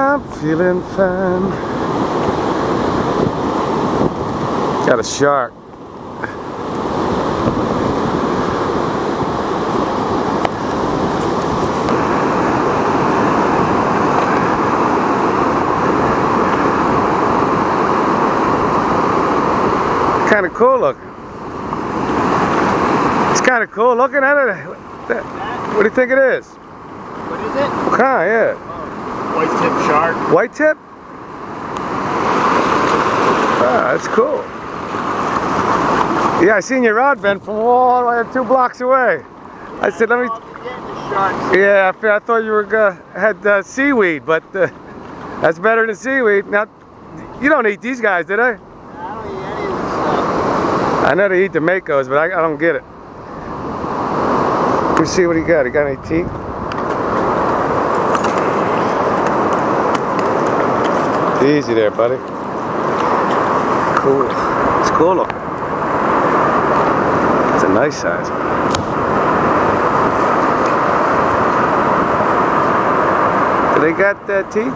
I'm feeling fine. Got a shark. Kind of cool looking. It's kind of cool looking at it. What do you think it is? What is it? What kind? Yeah. Oh, white tip shark. White tip? Ah, that's cool. Yeah, I seen your rod bend from all the way 2 blocks away. I said, let me. Yeah, I thought you were had seaweed, but that's better than seaweed. Now, you don't eat these guys, do they? I don't eat any of this stuff. I know they eat the makos, but I don't get it. Let me see what he got. He got any teeth? Easy there, buddy. Cool. It's cool looking. It's a nice size. Do they got teeth?